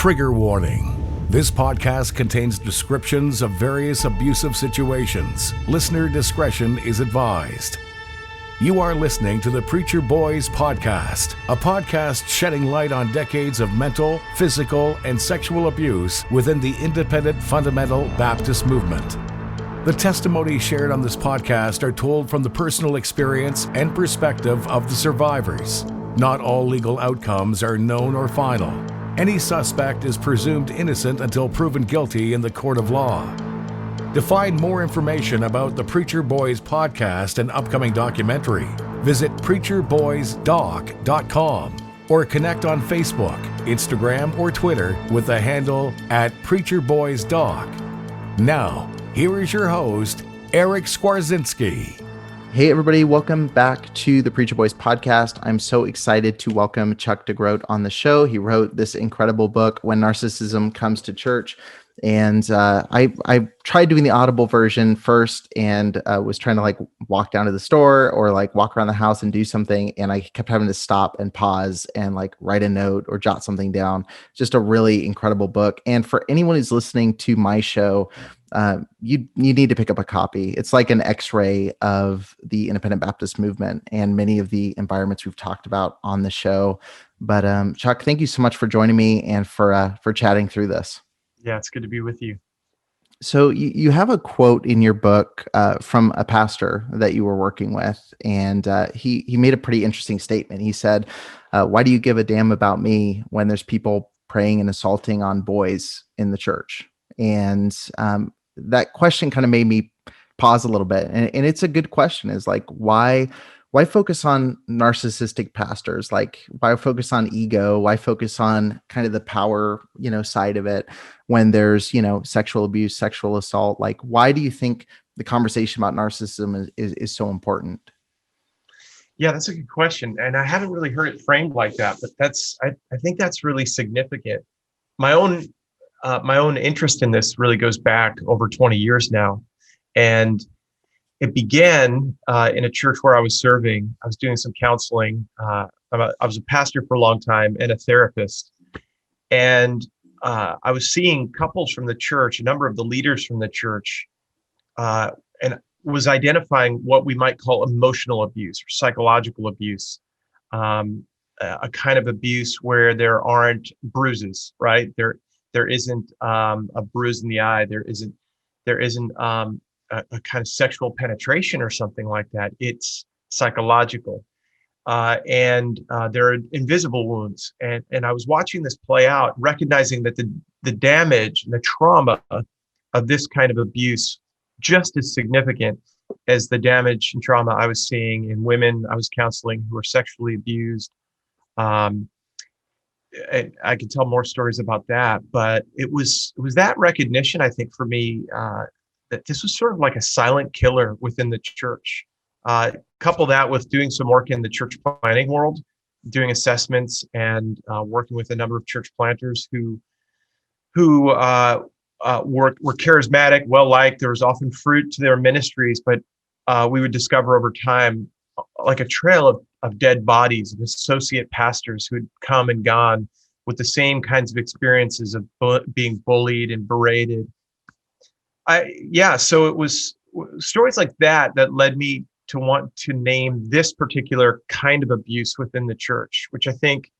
Trigger warning. This podcast contains descriptions of various abusive situations. Listener discretion is advised. You are listening to the Preacher Boys Podcast, a podcast shedding light on decades of mental, physical, and sexual abuse within the independent fundamental Baptist movement. The testimonies shared on this podcast are told from the personal experience and perspective of the survivors. Not all legal outcomes are known or final. Any suspect is presumed innocent until proven guilty in the court of law. To find more information about the Preacher Boys podcast and upcoming documentary, visit preacherboysdoc.com or connect on Facebook, Instagram, or Twitter with the handle @preacherboysdoc. Now, here is your host, Eric Skwarczynski. Hey everybody, welcome back to the Preacher Boys podcast. I'm so excited to welcome Chuck DeGroat on the show. He wrote this incredible book, When Narcissism Comes to Church. And I tried doing the Audible version first and was trying to walk down to the store or walk around the house and do something. And I kept having to stop and pause and write a note or jot something down. Just a really incredible book. And for anyone who's listening to my show, you need to pick up a copy. It's like an X-ray of the independent Baptist movement and many of the environments we've talked about on the show. But Chuck, thank you so much for joining me and for chatting through this. Yeah, it's good to be with you. So you have a quote in your book from a pastor that you were working with, and he made a pretty interesting statement. He said, "Why do you give a damn about me when there's people preying and assaulting on boys in the church?" And that question kind of made me pause a little bit. And it's a good question, is why focus on narcissistic pastors? Why focus on ego? Why focus on kind of the power, side of it when there's, sexual abuse, sexual assault? Why do you think the conversation about narcissism is so important? Yeah, that's a good question. And I haven't really heard it framed like that, but I think that's really significant. My own interest in this really goes back over 20 years now. And it began in a church where I was serving. I was doing some counseling. I was a pastor for a long time and a therapist. And I was seeing couples from the church, a number of the leaders from the church, and was identifying what we might call emotional abuse or psychological abuse, a kind of abuse where there aren't bruises, right? There isn't a bruise in the eye. There isn't a kind of sexual penetration or something like that. It's psychological. And there are invisible wounds. And I was watching this play out, recognizing that the damage and the trauma of this kind of abuse just as significant as the damage and trauma I was seeing in women I was counseling who were sexually abused. I could tell more stories about that, but it was that recognition, I think, for me, that this was sort of like a silent killer within the church. Couple that with doing some work in the church planting world, doing assessments and working with a number of church planters who were charismatic, well-liked. There was often fruit to their ministries, but we would discover over time like a trail of dead bodies of associate pastors who had come and gone with the same kinds of experiences of being bullied and berated. So it was stories like that led me to want to name this particular kind of abuse within the church, which I think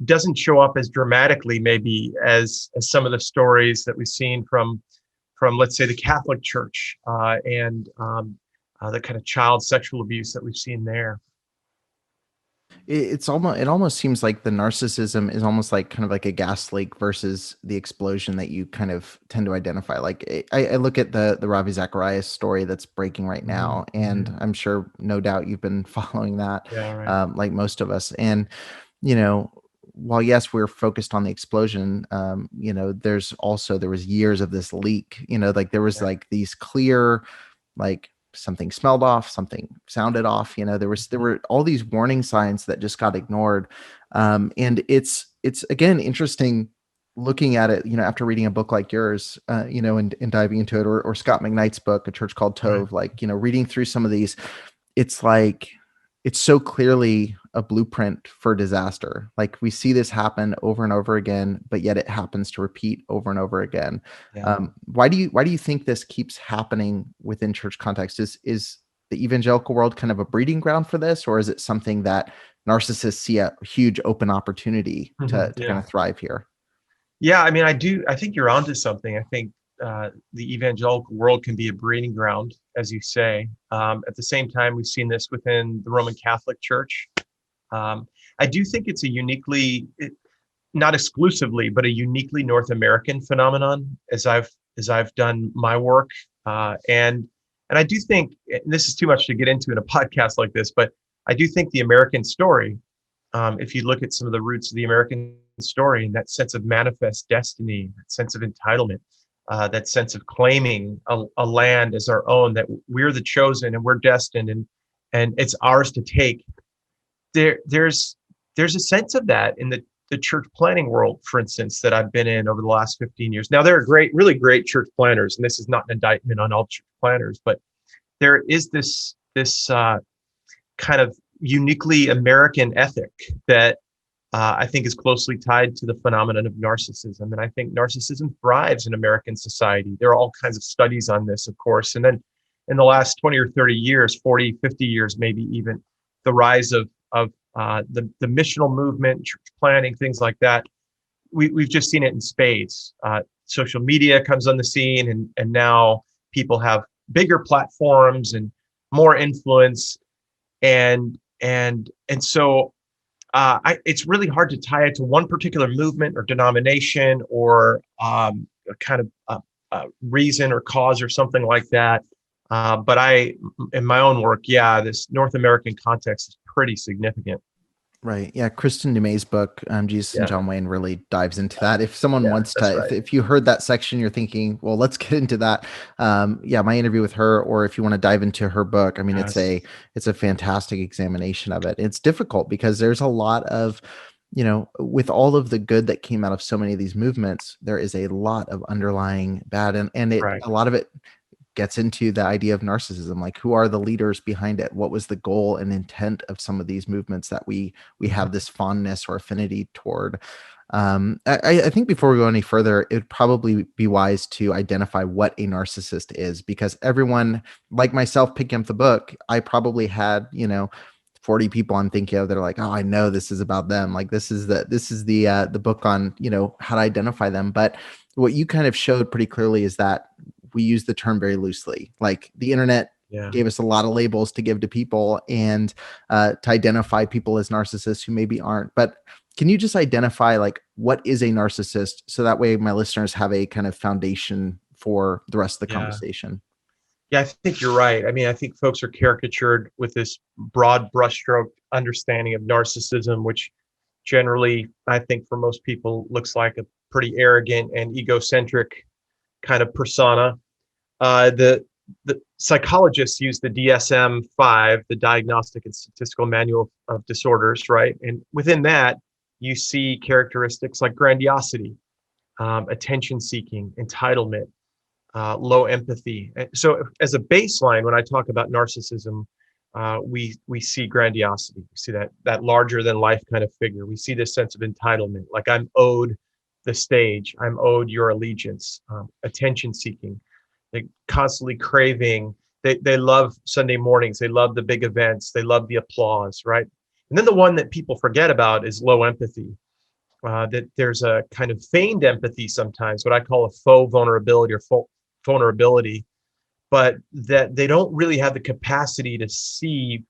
doesn't show up as dramatically maybe as some of the stories that we've seen from let's say the Catholic Church and the kind of child sexual abuse that we've seen there. It almost seems like the narcissism is almost kind of like a gas leak versus the explosion that you kind of tend to identify. I look at the Ravi Zacharias story that's breaking right now, and I'm sure, no doubt, you've been following that, like most of us. And while yes, we're focused on the explosion, there was years of this leak. There was these clear, something smelled off, something sounded off. There were all these warning signs that just got ignored. And it's again interesting looking at it, after reading a book like yours, and diving into it, or Scott McKnight's book, A Church Called Tove, reading through some of these, it's it's so clearly a blueprint for disaster. Like we see this happen over and over again, but yet it happens to repeat over and over again. Yeah. Why do you think this keeps happening within church context? Is the evangelical world kind of a breeding ground for this, or is it something that narcissists see a huge open opportunity to kind of thrive here? Yeah, I mean, I think you're onto something. I think the evangelical world can be a breeding ground, as you say. At the same time, we've seen this within the Roman Catholic Church. I do think it's not exclusively, but a uniquely North American phenomenon. As I've done my work, and I do think, and this is too much to get into in a podcast like this, but I do think the American story, if you look at some of the roots of the American story and that sense of manifest destiny, that sense of entitlement, that sense of claiming a land as our own, that we're the chosen and we're destined and it's ours to take. There's a sense of that in the church planning world, for instance, that I've been in over the last 15 years. Now, there are really great church planners, and this is not an indictment on all church planners, but there is this kind of uniquely American ethic that I think is closely tied to the phenomenon of narcissism. And I think narcissism thrives in American society. There are all kinds of studies on this, of course. And then in the last 20 or 30 years, 40, 50 years, maybe even, the rise of the missional movement, church planning, things like that. We've just seen it in spades. Social media comes on the scene, and now people have bigger platforms and more influence. And so it's really hard to tie it to one particular movement or denomination or a kind of reason or cause or something like that. But in my own work, this North American context is pretty significant. Right. Yeah. Kristen Dumais' book, Jesus and John Wayne, really dives into that. If someone wants to, right. if you heard that section, you're thinking, well, let's get into that. My interview with her, or if you want to dive into her book, I mean, it's a fantastic examination of it. It's difficult because there's a lot of, with all of the good that came out of so many of these movements, there is a lot of underlying bad, and a lot of it gets into the idea of narcissism. Like, who are the leaders behind it? What was the goal and intent of some of these movements that we have this fondness or affinity toward? I think before we go any further, it would probably be wise to identify what a narcissist is, because everyone, like myself, picking up the book, I probably had 40 people I'm thinking of that are like, oh, I know this is about them. Like, this is the book on how to identify them. But what you kind of showed pretty clearly is that we use the term very loosely. Like, the internet gave us a lot of labels to give to people and to identify people as narcissists who maybe aren't. But can you just identify, like, what is a narcissist, so that way my listeners have a kind of foundation for the rest of the conversation? Yeah, I think you're right. I mean, I think folks are caricatured with this broad brushstroke understanding of narcissism, which generally, I think for most people, looks like a pretty arrogant and egocentric kind of persona. The psychologists use the DSM-5, the Diagnostic and Statistical Manual of Disorders, right? And within that, you see characteristics like grandiosity, attention-seeking, entitlement, low empathy. And so, as a baseline, when I talk about narcissism, we see grandiosity. We see that larger-than-life kind of figure. We see this sense of entitlement, like I'm owed the stage, I'm owed your allegiance. Attention seeking, they constantly craving, they love Sunday mornings, they love the big events, they love the applause, right? And then the one that people forget about is low empathy. That there's a kind of feigned empathy sometimes, what I call a faux vulnerability or vulnerability, but that they don't really have the capacity to see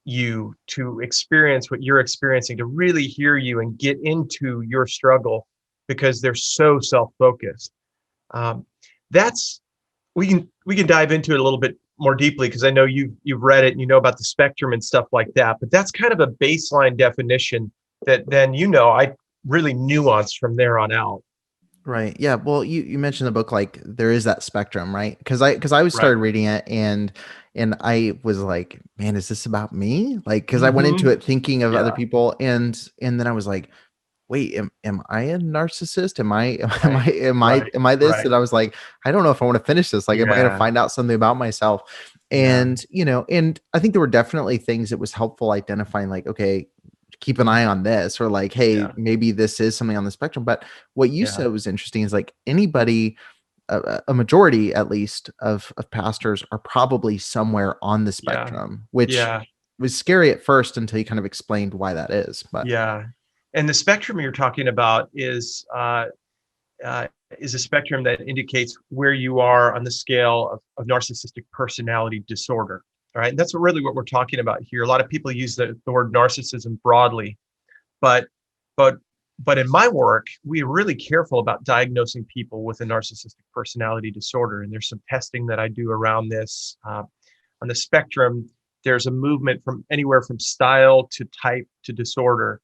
you, to experience what you're experiencing, to really hear you and get into your struggle, because they're so self-focused. We can dive into it a little bit more deeply, because I know you've read it and you know about the spectrum and stuff like that. But that's kind of a baseline definition that then I really nuance from there on out. Right. Yeah. Well, you mentioned the book, like, there is that spectrum, right? Because I was started reading it and I was like, man, is this about me? Like, because I went into it thinking of other people, and then I was like, wait, am I a narcissist? Right. Right. Am I this? Right. And I was like, I don't know if I want to finish this. Like, am I going to Yeah. find out something about myself? Yeah. And, and I think there were definitely things that was helpful identifying, like, okay, keep an eye on this, or like, hey, Yeah. maybe this is something on the spectrum. But what you Yeah. said was interesting is like anybody, a majority at least of pastors are probably somewhere on the Yeah. spectrum, which Yeah. was scary at first until you kind of explained why that is. But Yeah. And the spectrum you're talking about uh, is a spectrum that indicates where you are on the scale of narcissistic personality disorder. All right. And that's really what we're talking about here. A lot of people use the word narcissism broadly, but but but in my work, we're really careful about diagnosing people with a narcissistic personality disorder. And there's some testing that I do around this. On the spectrum, there's a movement from anywhere from style to type to disorder.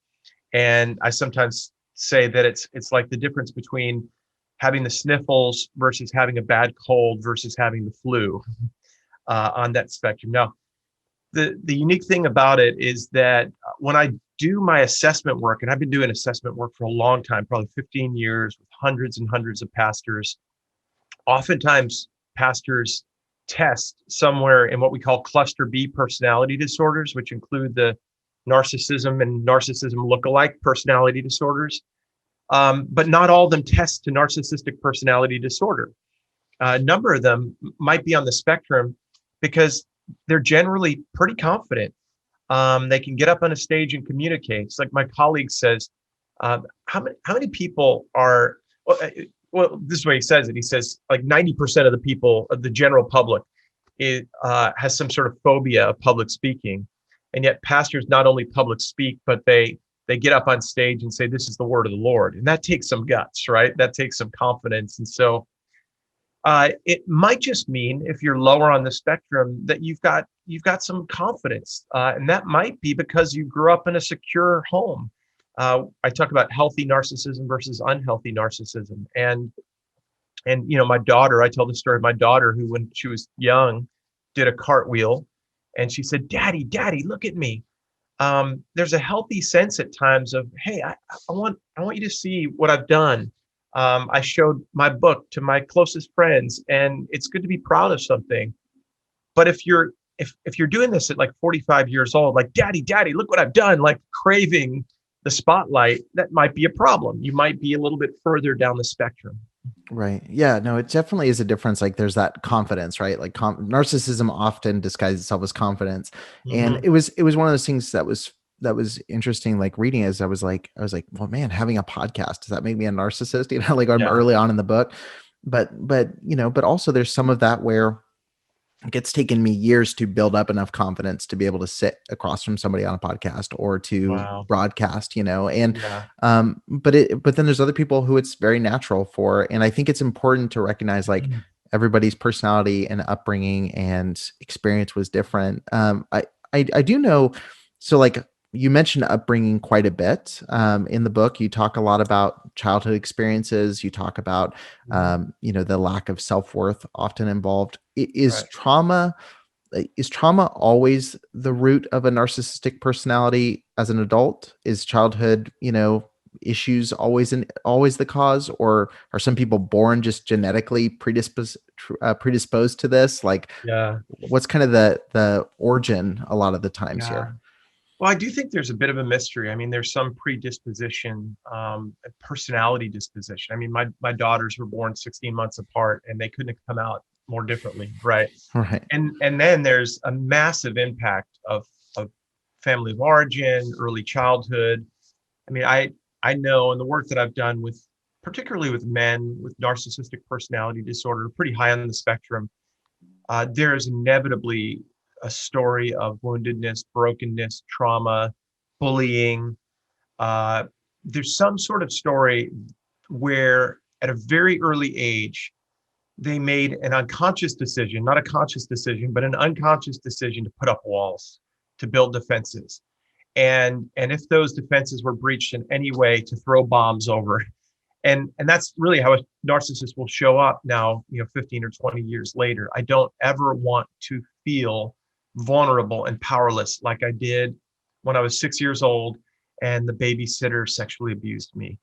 And I sometimes say that it's like the difference between having the sniffles versus having a bad cold versus having the flu on that spectrum. Now, the unique thing about it is that when I do my assessment work, and I've been doing assessment work for a long time, probably 15 years with hundreds and hundreds of pastors, oftentimes pastors test somewhere in what we call cluster B personality disorders, which include the narcissism and narcissism lookalike personality disorders. But not all of them test to narcissistic personality disorder. A number of them might be on the spectrum because they're generally pretty confident. They can get up on a stage and communicate. It's like my colleague says, how many people are, well, this is what he says it. He says like 90% of the people of the general public has some sort of phobia of public speaking. And yet pastors not only public speak, but they get up on stage and say, this is the word of the Lord. And that takes some guts, right? That takes some confidence. And so it might just mean if you're lower on the spectrum that you've got some confidence. And that might be because you grew up in a secure home. I talk about healthy narcissism versus unhealthy narcissism. And my daughter, I tell the story of my daughter who, when she was young, did a cartwheel and she said, Daddy, look at me. There's a healthy sense at times of, hey, I want you to see what I've done. I showed my book to my closest friends, and it's good to be proud of something. But if you're doing this at like 45 years old, like daddy, look what I've done, like craving the spotlight, that might be a problem. You might be a little bit further down the spectrum. right. Yeah, no, it definitely is a difference. Like there's that confidence, right? Like narcissism often disguises itself as confidence. And Mm-hmm. it was one of those things that was interesting, like reading as I was like, well, man, having a podcast, does that make me a narcissist? Like I'm Yeah. early on in the book, but but also there's some of that where it's taken me years to build up enough confidence to be able to sit across from somebody on a podcast or to Wow. broadcast, and Yeah. but then there's other people who it's very natural for. And I think it's important to recognize like everybody's personality and upbringing and experience was different. I do know, so like you mentioned upbringing quite a bit in the book. You talk a lot about childhood experiences. You talk about Mhm. the lack of self-worth often involved. Right. Is trauma always the root of a narcissistic personality as an adult? Is childhood, issues always the cause, or are some people born just genetically predisposed to this? Like, Yeah. what's kind of the origin a lot of the times Yeah. here? Well, I do think there's a bit of a mystery. I mean, there's some predisposition, a personality disposition. I mean, my daughters were born 16 months apart, and they couldn't have come out more differently, right? Right. And then there's a massive impact of family of origin, early childhood. I mean, I know in the work that I've done with, particularly with men with narcissistic personality disorder, pretty high on the spectrum, there is inevitably a story of woundedness, brokenness, trauma, bullying. Uh, there's some sort of story where at a very early age, they made an unconscious decision, not a conscious decision, but an unconscious decision to put up walls, to build defenses. And if those defenses were breached in any way, to throw bombs over. And that's really how a narcissist will show up now, 15 or 20 years later. I don't ever want to feel vulnerable and powerless like I did when I was 6 years old and the babysitter sexually abused me,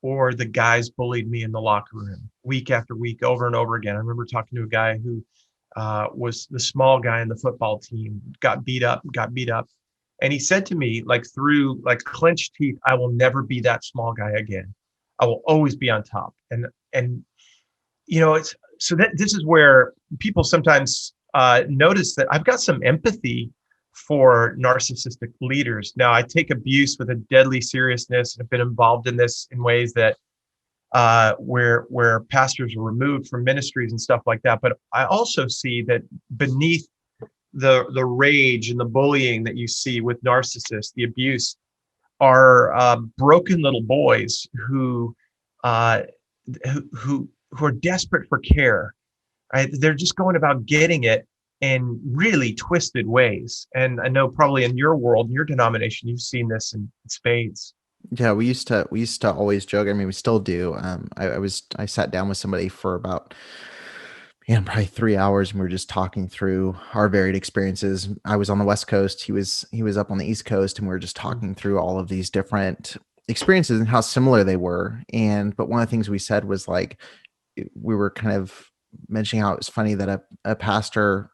or the guys bullied me in the locker room week after week, over and over again. I remember talking to a guy who was the small guy in the football team, got beat up. And he said to me, like through like clenched teeth, I will never be that small guy again. I will always be on top. And it's so that this is where people sometimes notice that I've got some empathy for narcissistic leaders. Now, I take abuse with a deadly seriousness and have been involved in this in ways that where pastors are removed from ministries and stuff like that. But I also see that beneath the rage and the bullying that you see with narcissists, the abuse, are broken little boys who are desperate for care. Right? They're just going about getting it in really twisted ways. And I know probably in your world, in your denomination, you've seen this in spades. Yeah, we used to always joke. I mean, we still do. I sat down with somebody for about probably 3 hours, and we were just talking through our varied experiences. I was on the West Coast, he was up on the East Coast, and we were just talking through all of these different experiences and how similar they were. But one of the things we said was like, we were kind of mentioning how it was funny that a pastor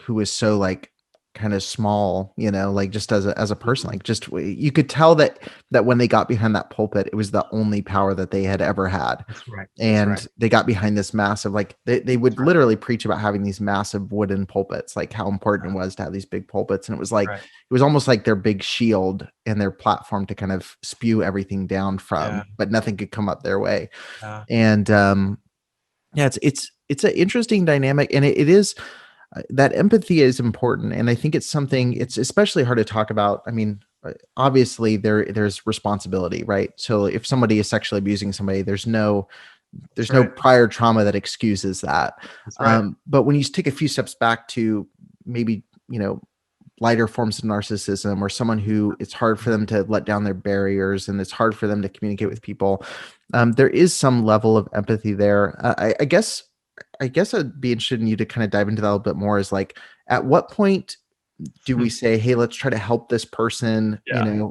who was so like kind of small, like just as a person, like just, you could tell that when they got behind that pulpit, it was the only power that they had ever had. That's right. And they got behind this massive, like they would literally preach about having these massive wooden pulpits, like how important it was to have these big pulpits. And it was like, it was almost like their big shield and their platform to kind of spew everything down from, but nothing could come up their way. And it's an interesting dynamic, and it is, that empathy is important. And I think it's something, it's especially hard to talk about. I mean, obviously there's responsibility, right? So if somebody is sexually abusing somebody, there's no prior trauma that excuses that. But when you take a few steps back to maybe, lighter forms of narcissism, or someone who it's hard for them to let down their barriers and it's hard for them to communicate with people, there is some level of empathy there. I guess I'd be interested in you to kind of dive into that a little bit more, is like, at what point do we say, hey, let's try to help this person,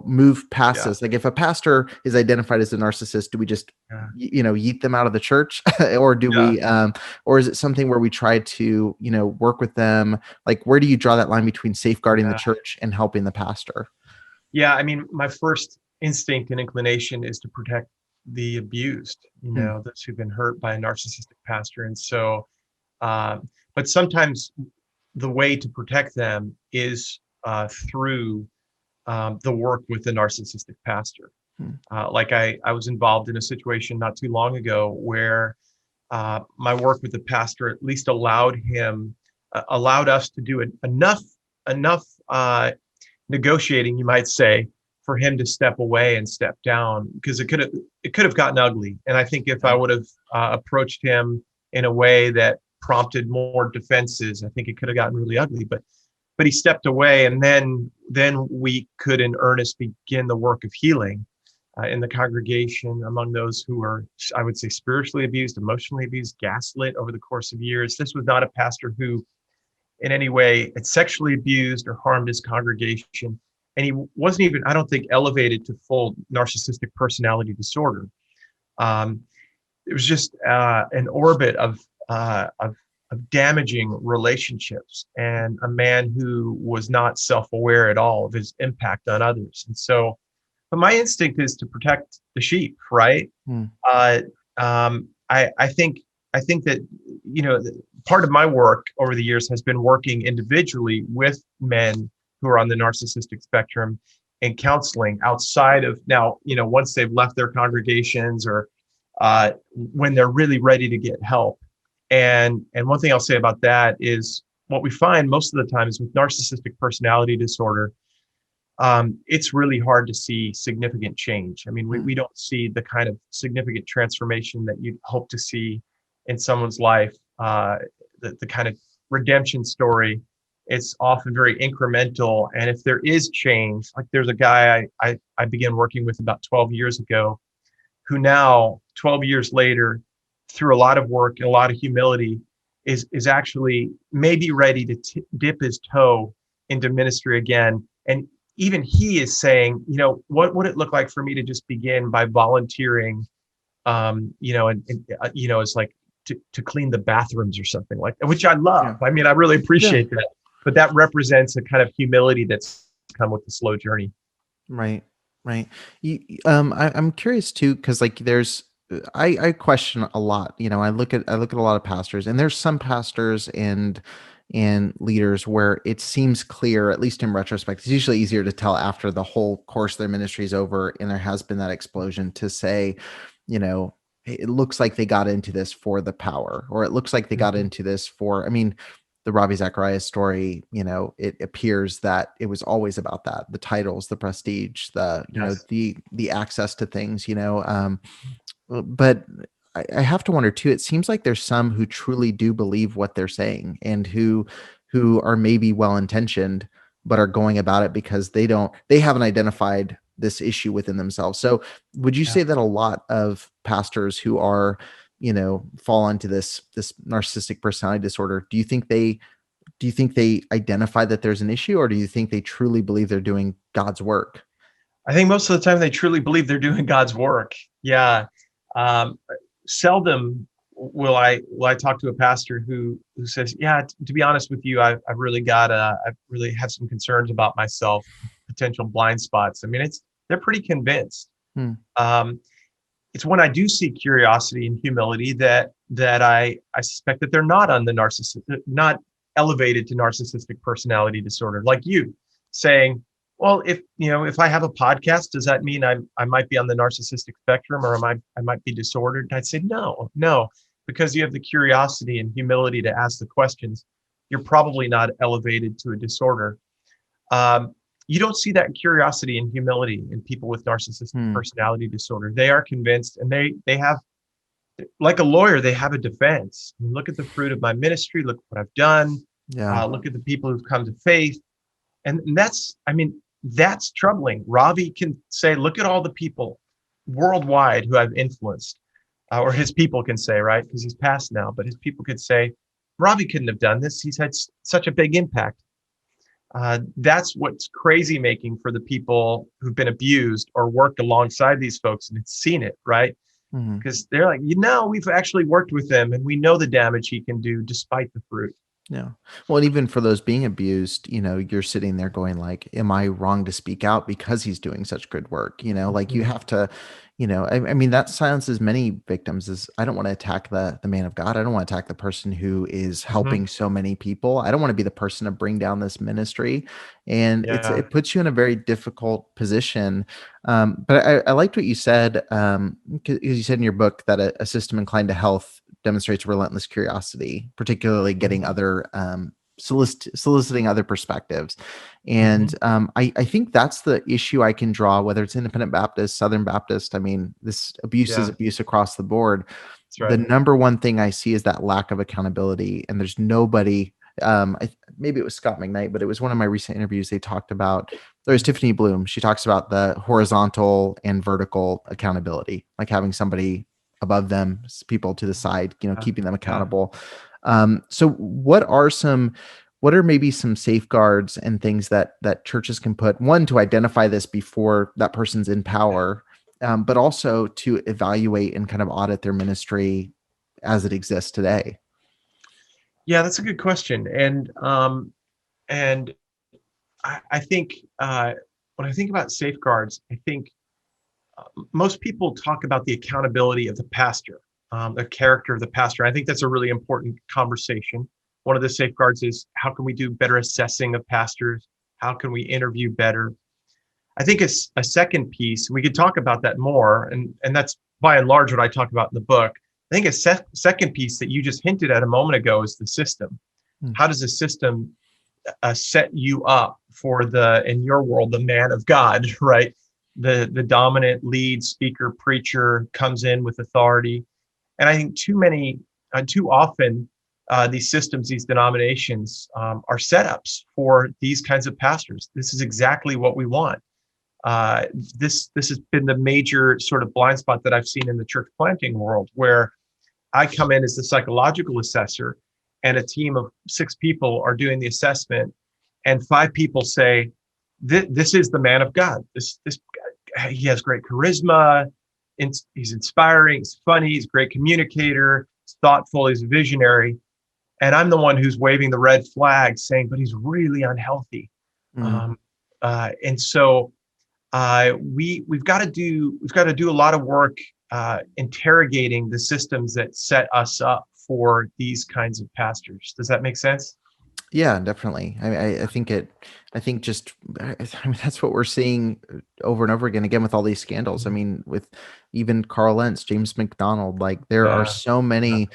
move past this? Like if a pastor is identified as a narcissist, do we just, yeet them out of the church or do we, or is it something where we try to, work with them? Like, where do you draw that line between safeguarding the church and helping the pastor? Yeah. I mean, my first instinct and inclination is to protect the abused, those who've been hurt by a narcissistic pastor. And so, but sometimes the way to protect them is through the work with the narcissistic pastor. Like I was involved in a situation not too long ago where my work with the pastor at least allowed us to do enough negotiating, you might say, for him to step away and step down, because it could have gotten ugly. And I think if I would have approached him in a way that prompted more defenses, I think it could have gotten really ugly. But he stepped away, and then we could in earnest begin the work of healing in the congregation among those who were, I would say, spiritually abused, emotionally abused, gaslit over the course of years. This was not a pastor who in any way had sexually abused or harmed his congregation. And he wasn't even, I don't think, elevated to full narcissistic personality disorder. It was just an orbit of damaging relationships, and a man who was not self-aware at all of his impact on others. And so, but my instinct is to protect the sheep, right? I think that, part of my work over the years has been working individually with men who are on the narcissistic spectrum and counseling outside of, now, once they've left their congregations, or when they're really ready to get help. And one thing I'll say about that is, what we find most of the time is with narcissistic personality disorder, it's really hard to see significant change. I mean, we don't see the kind of significant transformation that you'd hope to see in someone's life, the kind of redemption story. It's often very incremental. And if there is change, like there's a guy I began working with about 12 years ago, who now, 12 years later, through a lot of work and a lot of humility, is actually maybe ready to dip his toe into ministry again. And even he is saying, what would it look like for me to just begin by volunteering, and it's like to clean the bathrooms or something like that, which I love. Yeah. I mean, I really Yeah. appreciate that, but that represents a kind of humility that's come with the slow journey. Right. Right. I'm curious too, because like I question a lot. I look at a lot of pastors, and there's some pastors and leaders where it seems clear, at least in retrospect. It's usually easier to tell after the whole course of their ministry is over and there has been that explosion, to say, it looks like they got into this for the power, or it looks like they got into this for, I mean, the Ravi Zacharias story, it appears that it was always about that, the titles, the prestige, Yes. the access to things, but I have to wonder too, it seems like there's some who truly do believe what they're saying, and who are maybe well-intentioned, but are going about it because they haven't identified this issue within themselves. So would you say that a lot of pastors who are, fall into this narcissistic personality disorder, do you think they identify that there's an issue, or do you think they truly believe they're doing God's work? I think most of the time they truly believe they're doing God's work. Yeah. Seldom will I talk to a pastor who says, yeah, to be honest with you, I really have some concerns about myself, potential blind spots. I mean, they're pretty convinced. Um, it's when I do see curiosity and humility that I suspect that they're not not elevated to narcissistic personality disorder, like you saying, well, if I have a podcast, does that mean I might be on the narcissistic spectrum, or I might be disordered? And I'd say no, because you have the curiosity and humility to ask the questions, you're probably not elevated to a disorder. You don't see that curiosity and humility in people with narcissistic personality disorder. They are convinced, and they have, like a lawyer, they have a defense. I mean, look at the fruit of my ministry. Look what I've done. Look at the people who've come to faith. And that's troubling. Ravi can say, look at all the people worldwide who I've influenced, or his people can say, right? Because he's passed now, but his people could say, Ravi couldn't have done this. He's had such a big impact. That's what's crazy making for the people who've been abused or worked alongside these folks and seen it, right? Because they're like, we've actually worked with him, and we know the damage he can do despite the fruit. Yeah. Well, and even for those being abused, you're sitting there going like, am I wrong to speak out because he's doing such good work? Like you have to, I mean, that silences many victims. Is I don't want to attack the man of God. I don't want to attack the person who is helping so many people. I don't want to be the person to bring down this ministry. And it puts you in a very difficult position. But I liked what you said, because you said in your book that a system inclined to health demonstrates relentless curiosity, particularly getting other soliciting other perspectives. And I think that's the issue I can draw, whether it's Independent Baptist, Southern Baptist. I mean, this abuse is abuse across the board. Right. The number one thing I see is that lack of accountability, and there's nobody. Maybe it was Scott McKnight, but it was one of my recent interviews. They talked about, there's Tiffany Bloom. She talks about the horizontal and vertical accountability, like having somebody above them, people to the side, keeping them accountable. So what are maybe some safeguards and things that churches can put, one, to identify this before that person's in power, but also to evaluate and kind of audit their ministry as it exists today? Yeah, that's a good question. And I think when I think about safeguards, I think most people talk about the accountability of the pastor, the character of the pastor. I think that's a really important conversation. One of the safeguards is, how can we do better assessing of pastors? How can we interview better? I think it's a second piece. We could talk about that more, and that's by and large what I talk about in the book. I think a second piece that you just hinted at a moment ago is the system. How does the system set you up for in your world, the man of God, right? The dominant lead speaker, preacher comes in with authority. And I think too often, these systems, these denominations are setups for these kinds of pastors. This is exactly what we want. This has been the major sort of blind spot that I've seen in the church planting world, where I come in as the psychological assessor, and a team of 6 people are doing the assessment, and 5 people say, this is the man of God. This guy, he has great charisma. He's inspiring. He's funny. He's a great communicator. He's thoughtful. He's a visionary. And I'm the one who's waving the red flag, saying, "But he's really unhealthy." Mm. And so we've got to do a lot of work interrogating the systems that set us up for these kinds of pastors. Does that make sense? Yeah, definitely. I think that's what we're seeing over and over again with all these scandals. I mean, with even Carl Lentz, James McDonald, like there are so many,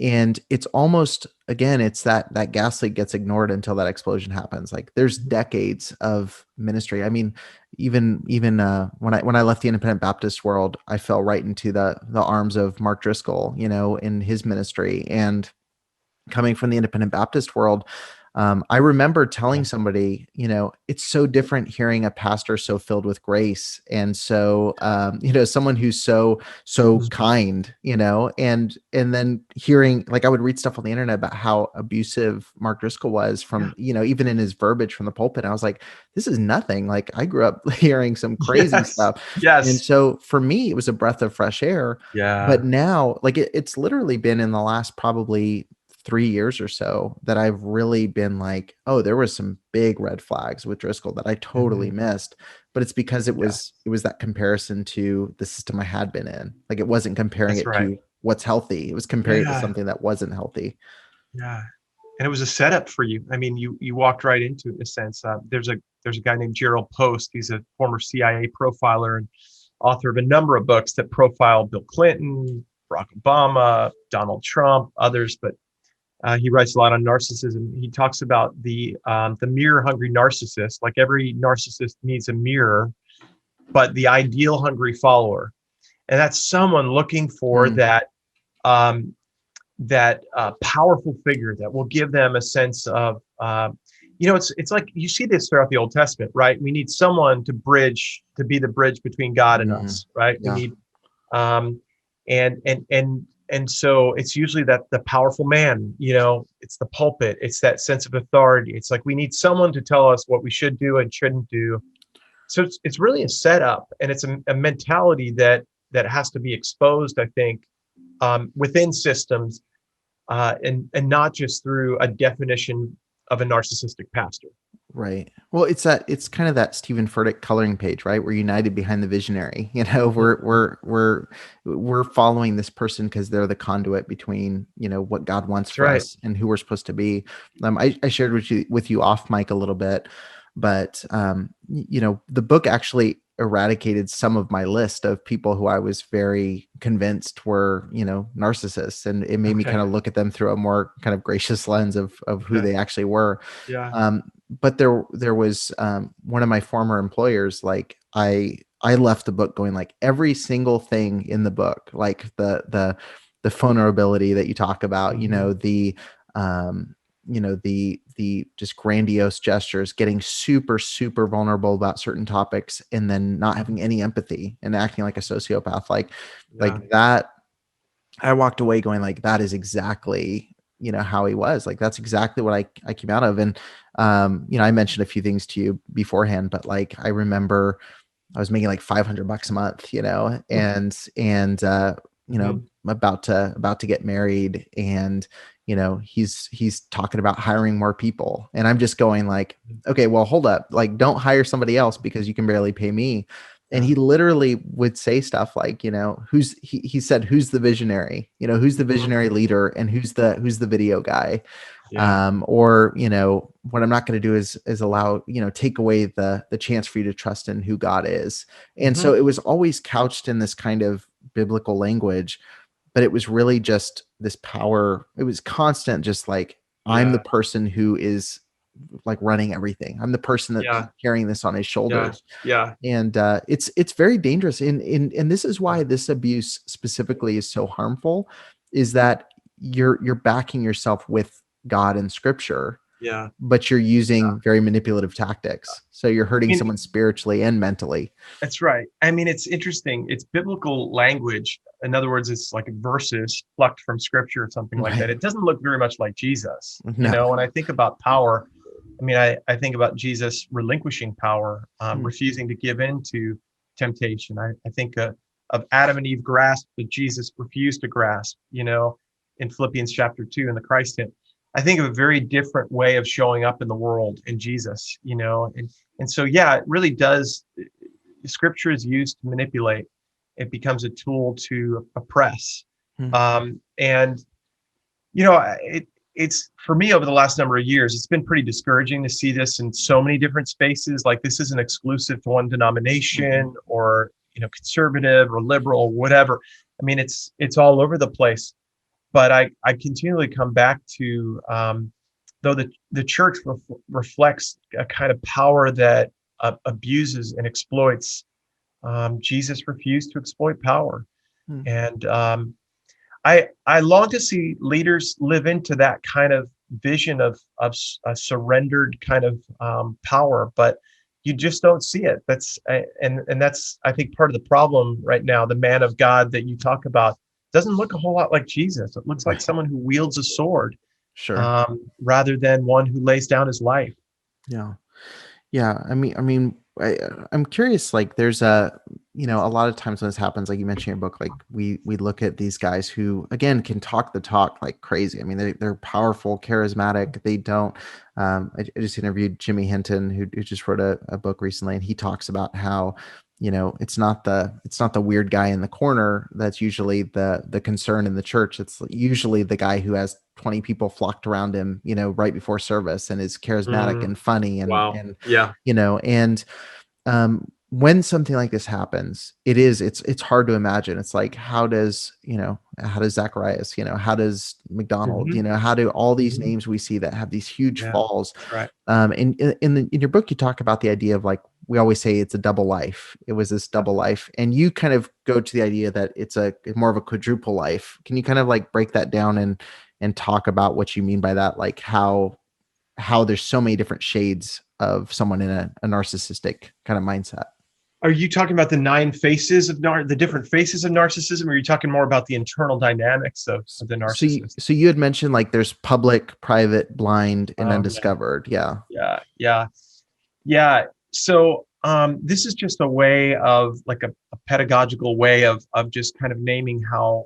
and it's almost, again, it's that gaslight gets ignored until that explosion happens. Like there's decades of ministry. I mean, even when I left the independent Baptist world, I fell right into the arms of Mark Driscoll, in his ministry. And coming from the independent Baptist world, I remember telling somebody, it's so different hearing a pastor so filled with grace and so, someone who's so kind, and then hearing, like, I would read stuff on the internet about how abusive Mark Driscoll was from, even in his verbiage from the pulpit. I was like, this is nothing. Like I grew up hearing some crazy stuff. Yes. And so for me, it was a breath of fresh air. Yeah. But now, like it's literally been in the last probably 3 years or so that I've really been like, oh, there was some big red flags with Driscoll that I totally missed. But it's because it was that comparison to the system I had been in. Like it wasn't comparing to what's healthy. It was comparing it to something that wasn't healthy. Yeah. And it was a setup for you. I mean, you walked right into it in a sense. There's a guy named Gerald Post. He's a former CIA profiler and author of a number of books that profile Bill Clinton, Barack Obama, Donald Trump, others, but he writes a lot on narcissism. He talks about the mirror hungry narcissist. Like every narcissist needs a mirror, but the ideal hungry follower, and that's someone looking for that powerful figure that will give them a sense of it's like you see this throughout the Old Testament, right? We need someone to be the bridge between God and us, right? Yeah. We need and so it's usually that the powerful man, it's the pulpit, it's that sense of authority. It's like we need someone to tell us what we should do and shouldn't do. So it's really a setup, and it's a mentality that has to be exposed, I think, within systems, and not just through a definition of a narcissistic pastor. Right. Well, it's kind of that Stephen Furtick coloring page, right? We're united behind the visionary. We're following this person because they're the conduit between, what God wants for us and who we're supposed to be. I shared with you off mic a little bit, but the book actually eradicated some of my list of people who I was very convinced were, narcissists, and it made me kind of look at them through a more kind of gracious lens of who they actually were. Yeah. But there was one of my former employers, like I left the book going like every single thing in the book, like the vulnerability that you talk about, the just grandiose gestures, getting super, super vulnerable about certain topics, and then not having any empathy and acting like a sociopath, like that. I walked away going like, that is exactly, how he was. Like, that's exactly what I came out of. And, I mentioned a few things to you beforehand, but like, I remember I was making like $500 a month, and about to get married, and he's talking about hiring more people, and I'm just going like, okay, well, hold up, like, don't hire somebody else because you can barely pay me. And he literally would say stuff like, he said, who's the visionary, who's the visionary leader, and who's the video guy. Or, what I'm not going to do is allow, take away the chance for you to trust in who God is. And so it was always couched in this kind of biblical language, but it was really just this power. It was constant, just like, I'm the person who is like running everything. I'm the person that's carrying this on his shoulders. And it's very dangerous. And this is why this abuse specifically is so harmful, is that you're backing yourself with God and scripture. But you're using very manipulative tactics. So you're hurting someone spiritually and mentally. That's right. I mean, it's interesting. It's biblical language. In other words, it's like verses plucked from scripture or something like that. It doesn't look very much like Jesus. No. When I think about power, I mean, I think about Jesus relinquishing power, refusing to give in to temptation. I think of Adam and Eve grasped, but Jesus refused to grasp, in Philippians chapter 2 in the Christ hymn. I think of a very different way of showing up in the world in Jesus, and so, yeah, it really does. Scripture is used to manipulate. It becomes a tool to oppress. And, it's for me over the last number of years, it's been pretty discouraging to see this in so many different spaces. Like, this isn't exclusive to one denomination or, conservative or liberal, whatever. I mean, it's all over the place. But I continually come back to, though the church reflects a kind of power that abuses and exploits, Jesus refused to exploit power. And I long to see leaders live into that kind of vision of a surrendered kind of power, but you just don't see it. That's I think part of the problem right now. The man of God that you talk about doesn't look a whole lot like Jesus. It looks like someone who wields a sword, rather than one who lays down his life. Yeah. I'm curious, like, there's a lot of times when this happens, like you mentioned in your book, like we look at these guys who, again, can talk the talk like crazy. I mean, they're powerful, charismatic. They don't, I just interviewed Jimmy Hinton, who just wrote a book recently, and he talks about how, it's not the weird guy in the corner that's usually the concern in the church. It's usually the guy who has 20 people flocked around him, right before service, and is charismatic and funny and when something like this happens, it's hard to imagine. It's like, how does Zacharias, how does McDonald, how do all these names we see that have these huge falls? Right. In your book, you talk about the idea of, like, we always say it's a double life. It was this double life. And you kind of go to the idea that it's more of a quadruple life. Can you kind of like break that down and talk about what you mean by that? Like how there's so many different shades of someone in a narcissistic kind of mindset. Are you talking about the 9 faces of the different faces of narcissism, or are you talking more about the internal dynamics of the narcissist? So you had mentioned, like, there's public, private, blind, and undiscovered. Yeah. So this is just a way of, like, a pedagogical way of just kind of naming how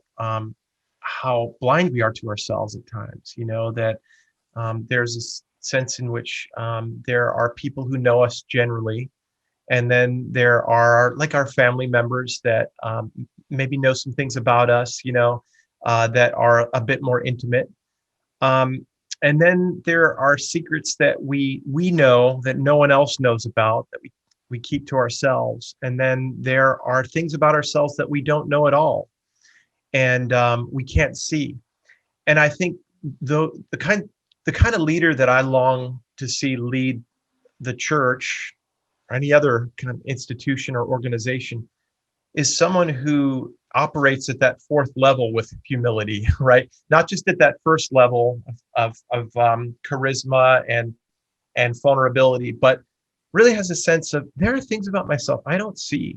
blind we are to ourselves at times. That there's this sense in which there are people who know us generally. And then there are, like, our family members that maybe know some things about us, that are a bit more intimate. And then there are secrets that we know that no one else knows about, that we keep to ourselves. And then there are things about ourselves that we don't know at all, and we can't see. And I think the kind of leader that I long to see lead the church, or any other kind of institution or organization, is someone who operates at that 4th level with humility, right? Not just at that first level of charisma and vulnerability, but really has a sense of, there are things about myself I don't see.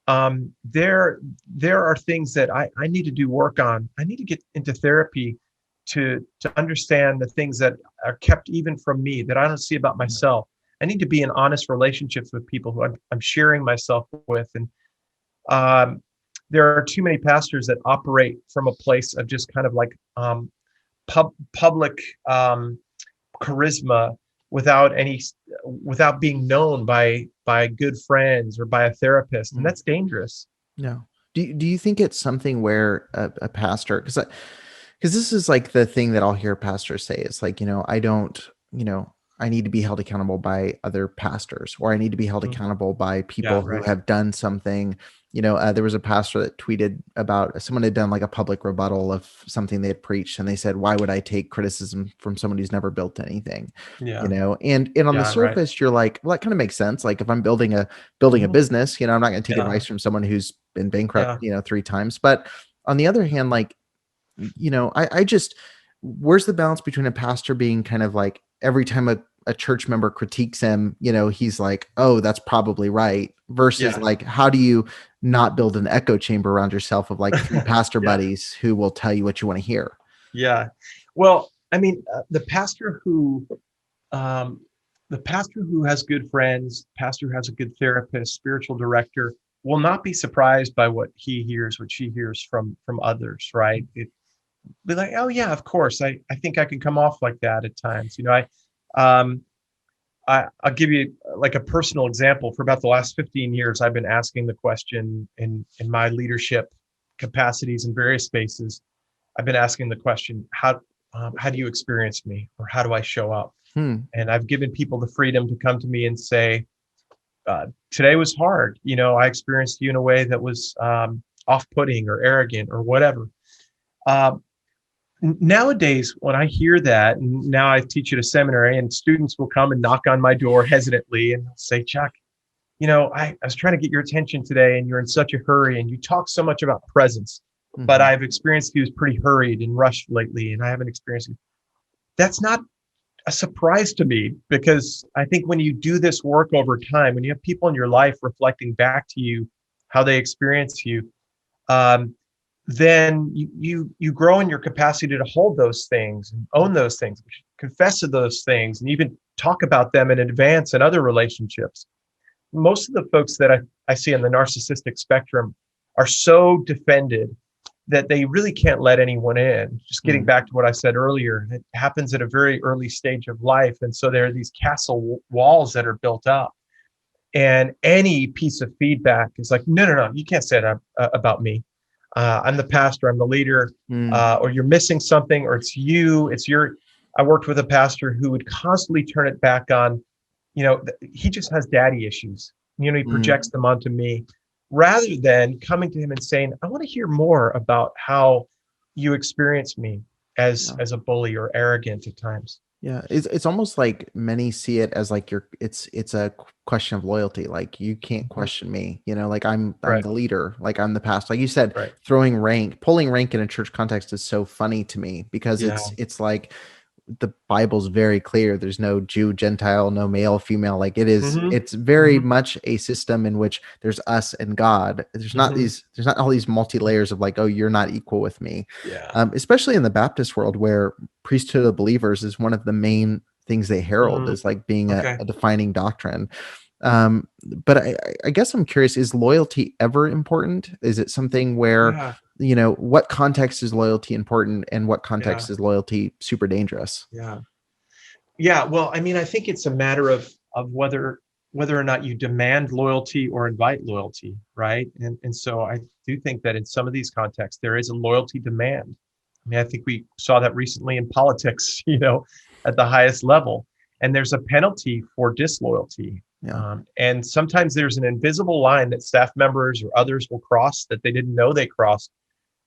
There are things that I need to do work on. I need to get into therapy to understand the things that are kept even from me, that I don't see about myself. I need to be in honest relationships with people who I'm sharing myself with. And there are too many pastors that operate from a place of just kind of like public charisma without being known by good friends or by a therapist. And that's dangerous. Yeah. Do you think it's something where a pastor, because this is like the thing that I'll hear pastors say, is like, I need to be held accountable by other pastors, or I need to be held accountable by people who have done something. There was a pastor that tweeted about someone had done like a public rebuttal of something they had preached, and they said, "Why would I take criticism from someone who's never built anything?" And on the surface, you're like, well, that kind of makes sense. Like, if I'm building a business, I'm not going to take advice from someone who's been bankrupt, 3 times. But on the other hand, like, I just, where's the balance between a pastor being kind of like, every time a church member critiques him, he's like, oh, that's probably right, versus like, how do you not build an echo chamber around yourself of like 3 pastor buddies who will tell you what you want to hear? Yeah. Well, I mean, the pastor who the pastor who has good friends, pastor who has a good therapist, spiritual director, will not be surprised by what he hears, what she hears from others, right? It be like, oh yeah, of course. I think I can come off like that at times. Um, I'll give you like a personal example. For about the last 15 years, I've been asking the question in my leadership capacities in various spaces. I've been asking the question, how do you experience me, or how do I show up? And I've given people the freedom to come to me and say, today was hard. I experienced you in a way that was off-putting or arrogant or whatever. Nowadays, when I hear that, and now I teach at a seminary, and students will come and knock on my door hesitantly and say, Chuck, I was trying to get your attention today, and you're in such a hurry, and you talk so much about presence, but I've experienced you as pretty hurried and rushed lately, and I haven't experienced it. That's not a surprise to me, because I think when you do this work over time, when you have people in your life reflecting back to you how they experience you, then you grow in your capacity to hold those things and own those things, confess to those things, and even talk about them in advance in other relationships. Most of the folks that I see on the narcissistic spectrum are so defended that they really can't let anyone in. Just getting back to what I said earlier, it happens at a very early stage of life. And so there are these castle walls that are built up. And any piece of feedback is like, no, you can't say that about me. I'm the pastor, I'm the leader, or you're missing something, or it's you, it's your. I worked with a pastor who would constantly turn it back on, he just has daddy issues. He projects them onto me, rather than coming to him and saying, I want to hear more about how you experience me as a bully or arrogant at times. Yeah, it's almost like many see it as like it's a question of loyalty. Like, you can't question me, like I'm Right. the leader, like I'm the pastor. Like you said, Right. pulling rank in a church context is so funny to me, because it's like the Bible's very clear. There's no Jew, Gentile, no male, female. Like it's very much a system in which there's us and God. There's not all these multi layers of like, oh, you're not equal with me. Yeah. Especially in the Baptist world, where priesthood of believers is one of the main things they herald, is like being a defining doctrine. But I guess I'm curious, is loyalty ever important? Is it something where, what context is loyalty important, and what context is loyalty super dangerous? Yeah. Well, I mean, I think it's a matter of whether or not you demand loyalty or invite loyalty, right? And so I do think that in some of these contexts, there is a loyalty demand. I mean, I think we saw that recently in politics, at the highest level. And there's a penalty for disloyalty. And sometimes there's an invisible line that staff members or others will cross that they didn't know they crossed,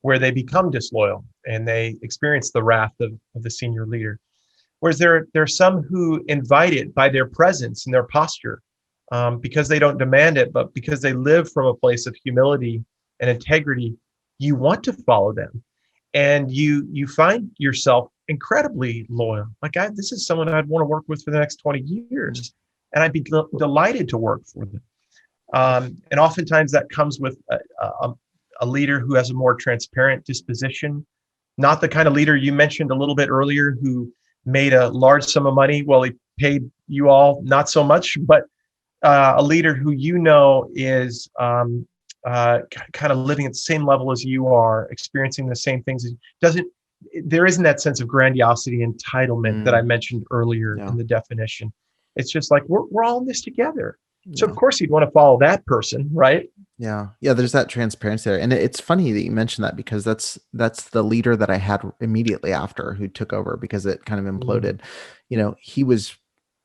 where they become disloyal and they experience the wrath of the senior leader. Whereas there are some who invite it by their presence and their posture, because they don't demand it, but because they live from a place of humility and integrity, you want to follow them. And you find yourself incredibly loyal. Like, this is someone I'd want to work with for the next 20 years. And I'd be delighted to work for them. And oftentimes that comes with a leader who has a more transparent disposition, not the kind of leader you mentioned a little bit earlier who made a large sum of money while he paid you all not so much, but a leader who is kind of living at the same level as you are, experiencing the same things. There isn't that sense of grandiosity, entitlement that I mentioned earlier in the definition. It's just like, we're all in this together. So of course you'd want to follow that person, right? Yeah. There's that transparency there. And it's funny that you mentioned that, because that's the leader that I had immediately after, who took over because it kind of imploded.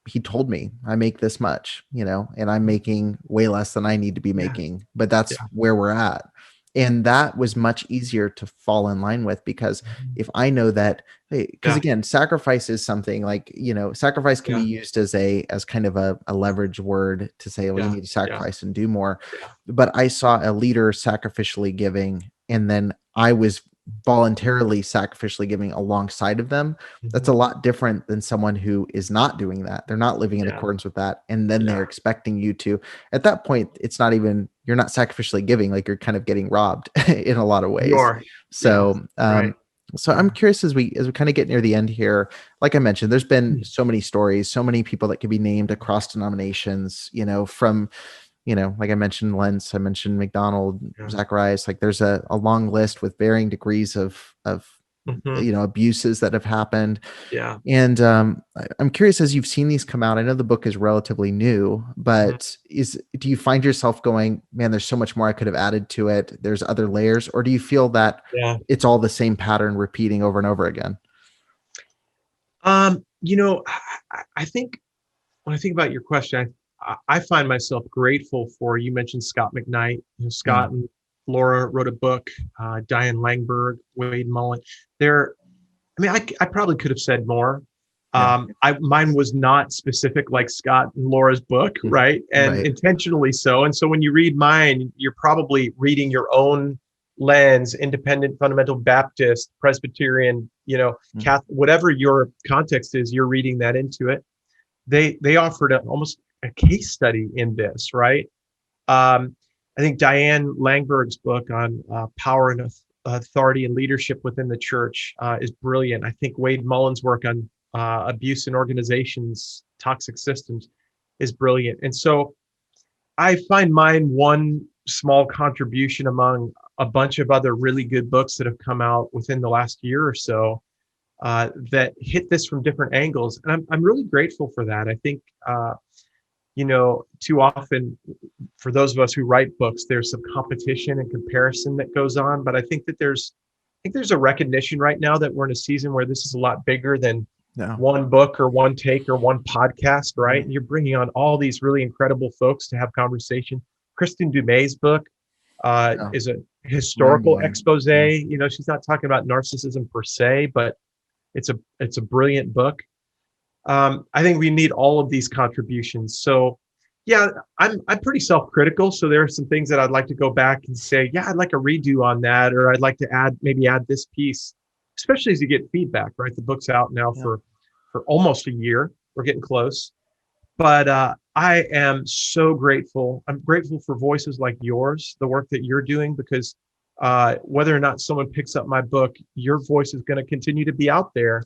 He told me, I make this much, and I'm making way less than I need to be making, but that's where we're at. And that was much easier to fall in line with, because if I know that, because again, sacrifice is something like, sacrifice can be used as kind of a leverage word to say, well, you need to sacrifice and do more. But I saw a leader sacrificially giving, and then I was voluntarily sacrificially giving alongside of them. That's a lot different than someone who is not doing that. They're not living in accordance with that. And then they're expecting you to, at that point, it's not even, you're not sacrificially giving, like you're kind of getting robbed in a lot of ways. You are. So, So I'm curious, as we kind of get near the end here, like I mentioned, there's been so many stories, so many people that could be named across denominations, from, like I mentioned, Lentz, I mentioned McDonald, Yeah. Zacharias, like there's a long list with varying degrees of, abuses that have happened. Yeah. And I'm curious, as you've seen these come out, I know the book is relatively new, but do you find yourself going, man, there's so much more I could have added to it, there's other layers, or do you feel that Yeah. it's all the same pattern repeating over and over again? I think when I think about your question, I find myself grateful for, you mentioned Scott McKnight. Scott and Laura wrote a book, Diane Langberg, Wade Mullen. I probably could have said more. Yeah. Mine was not specific like Scott and Laura's book, right? And Right. intentionally so. And so when you read mine, you're probably reading your own lens, independent, fundamental Baptist, Presbyterian, Catholic, whatever your context is, you're reading that into it. They offered almost a case study in this, right? I think Diane Langberg's book on power and authority and leadership within the church is brilliant. I think Wade Mullen's work on abuse in organizations, toxic systems is brilliant. And so I find mine one small contribution among a bunch of other really good books that have come out within the last year or so that hit this from different angles. And I'm really grateful for that. I think, too often for those of us who write books, there's some competition and comparison that goes on. But I think there's a recognition right now that we're in a season where this is a lot bigger than one book or one take or one podcast, right? And you're bringing on all these really incredible folks to have conversation. Kristen Dumais' book is a historical expose. She's not talking about narcissism per se, but it's a brilliant book. I think we need all of these contributions. So yeah, I'm pretty self-critical. So there are some things that I'd like to go back and say, yeah, I'd like a redo on that, or I'd like to add this piece, especially as you get feedback, right? The book's out now for almost a year. We're getting close. But I am so grateful. I'm grateful for voices like yours, the work that you're doing, because whether or not someone picks up my book, your voice is going to continue to be out there.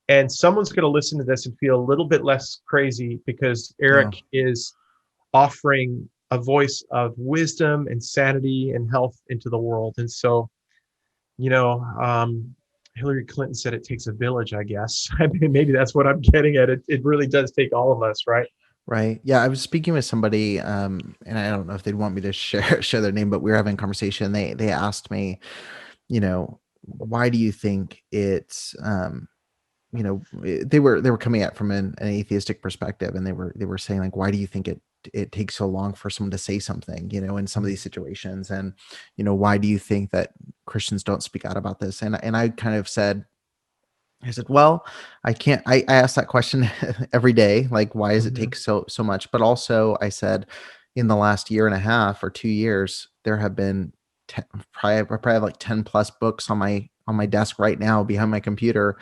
And someone's going to listen to this and feel a little bit less crazy because Eric is offering a voice of wisdom and sanity and health into the world. And so, Hillary Clinton said it takes a village, I guess. I mean, maybe that's what I'm getting at. It really does take all of us, right? Right. Yeah. I was speaking with somebody, and I don't know if they'd want me to share their name, but we were having a conversation. They asked me, why do you think it's, they were coming at from an atheistic perspective, and they were saying, like, why do you think it takes so long for someone to say something, in some of these situations, and why do you think that Christians don't speak out about this? And I kind of said, well, I ask that question every day, like, why does it take so much? But also I said, in the last year and a half or 2 years, there have been probably have like 10 plus books on my desk right now behind my computer,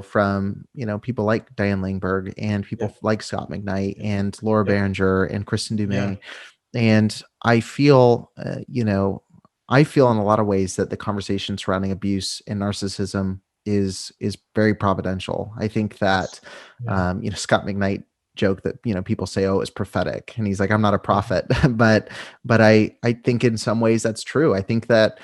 from, people like Diane Langberg and people like Scott McKnight and Laura Barringer and Kristen Dumais. And I feel, in a lot of ways that the conversation surrounding abuse and narcissism is very providential. I think that, Scott McKnight joke that, people say, oh, it's prophetic. And he's like, I'm not a prophet, but I think in some ways that's true. I think that,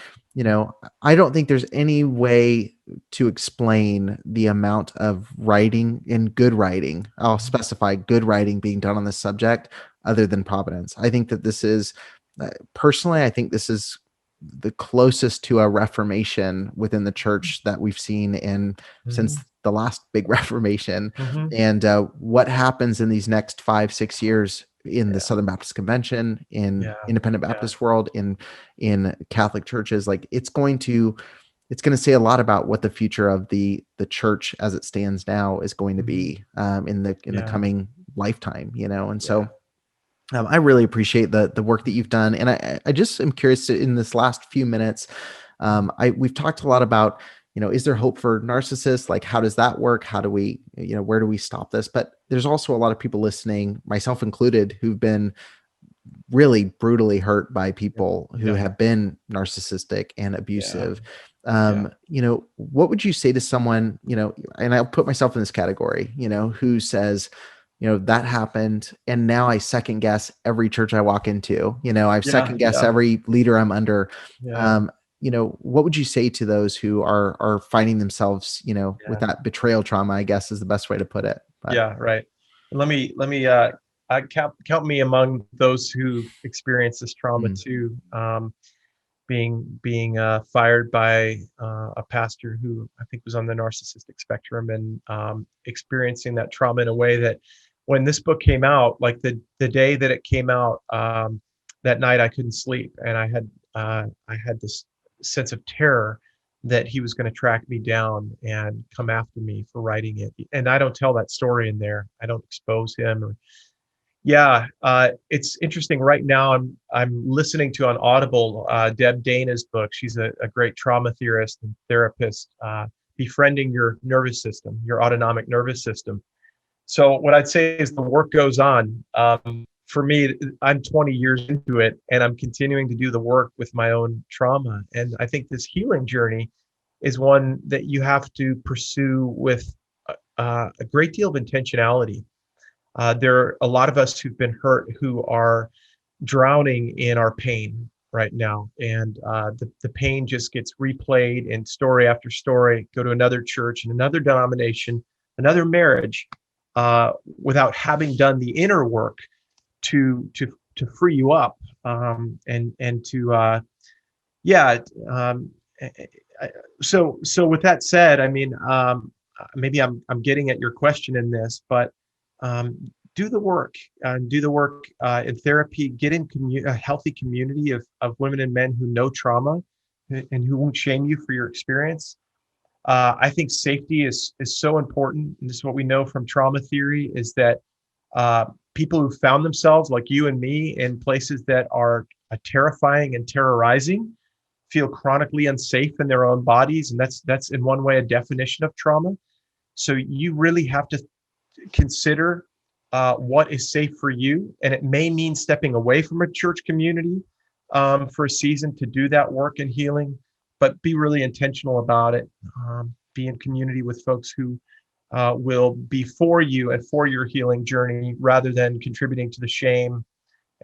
I don't think there's any way to explain the amount of writing and good writing. I'll specify good writing being done on this subject other than providence. I think that this is, personally, I think this is the closest to a reformation within the church that we've seen since the last big reformation. And what happens in these next 5-6 years in the Southern Baptist Convention, in Independent Baptist world, in Catholic churches, like it's going to say a lot about what the future of the church as it stands now is going to be in the coming lifetime, and so I really appreciate the work that you've done. And I just am curious in this last few minutes, we've talked a lot about, is there hope for narcissists? Like, how does that work? How do we, where do we stop this? But there's also a lot of people listening, myself included, who've been really brutally hurt by people who have been narcissistic and abusive. What would you say to someone, and I'll put myself in this category, who says, that happened, and now I second guess every church I walk into, I've second guessed every leader I'm under. What would you say to those who are finding themselves, with that betrayal trauma, I guess is the best way to put it. But. Yeah, right. Let me count me among those who experience this trauma too. Being fired by a pastor who I think was on the narcissistic spectrum, and experiencing that trauma in a way that when this book came out, like the day that it came out, that night I couldn't sleep, and I had this sense of terror that he was going to track me down and come after me for writing it. And I don't tell that story in there. I don't expose him. It's interesting. Right now, I'm listening to on Audible Deb Dana's book. She's a great trauma theorist and therapist, befriending your nervous system, your autonomic nervous system. So what I'd say is the work goes on. For me, I'm 20 years into it, and I'm continuing to do the work with my own trauma. And I think this healing journey is one that you have to pursue with a great deal of intentionality. There are a lot of us who've been hurt who are drowning in our pain right now. And the pain just gets replayed in story after story. Go to another church and another denomination, another marriage, without having done the inner work to free you up, and to so with that said, I mean, maybe I'm getting at your question in this, but do the work in therapy. Get in a healthy community of women and men who know trauma and who won't shame you for your experience. I think safety is so important, and this is what we know from trauma theory, is that people who found themselves, like you and me, in places that are terrifying and terrorizing feel chronically unsafe in their own bodies, and that's in one way a definition of trauma. So you really have to consider what is safe for you, and it may mean stepping away from a church community for a season to do that work and healing, but be really intentional about it. Be in community with folks who will be for you and for your healing journey, rather than contributing to the shame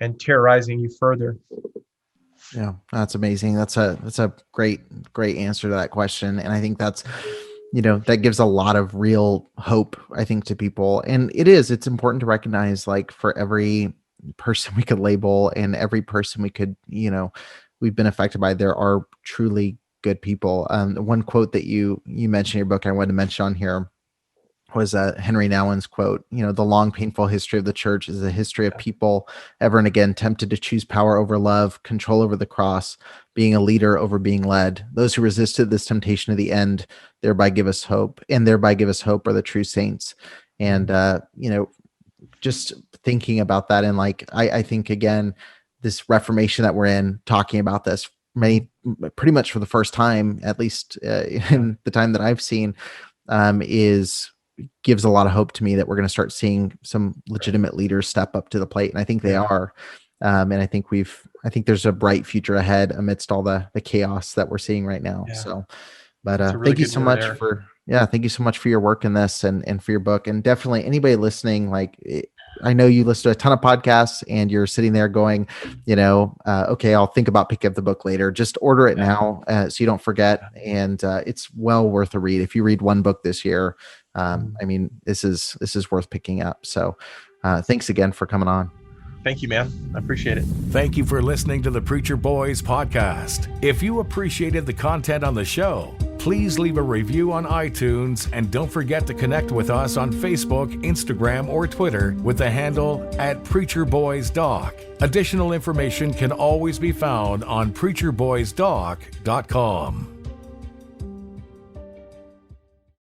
and terrorizing you further. Yeah, that's amazing. That's a great answer to that question. And I think that's, that gives a lot of real hope, I think, to people. And it's important to recognize, like, for every person we could label and every person we could, we've been affected by, there are truly good people. One quote that you mentioned in your book, I wanted to mention on here, was Henry Nouwen's quote, the long, painful history of the church is a history of people ever and again tempted to choose power over love, control over the cross, being a leader over being led. Those who resisted this temptation to the end thereby give us hope, and thereby give us hope are the true saints. And, just thinking about that, and like, I think, again, this Reformation that we're in, talking about this pretty much for the first time, at least in the time that I've seen, gives a lot of hope to me that we're going to start seeing some legitimate leaders step up to the plate. And I think they are. And I think there's a bright future ahead amidst all the chaos that we're seeing right now. Yeah. So, but really thank you so much thank you so much for your work in this and for your book. And definitely anybody listening, I know you listen to a ton of podcasts and you're sitting there going, okay, I'll think about picking up the book later. Just order it now so you don't forget. And it's well worth a read. If you read one book this year, this is worth picking up. So thanks again for coming on. Thank you, man. I appreciate it. Thank you for listening to the Preacher Boys podcast. If you appreciated the content on the show, please leave a review on iTunes, and don't forget to connect with us on Facebook, Instagram, or Twitter with the handle @PreacherBoysDoc. Additional information can always be found on PreacherBoysDoc.com.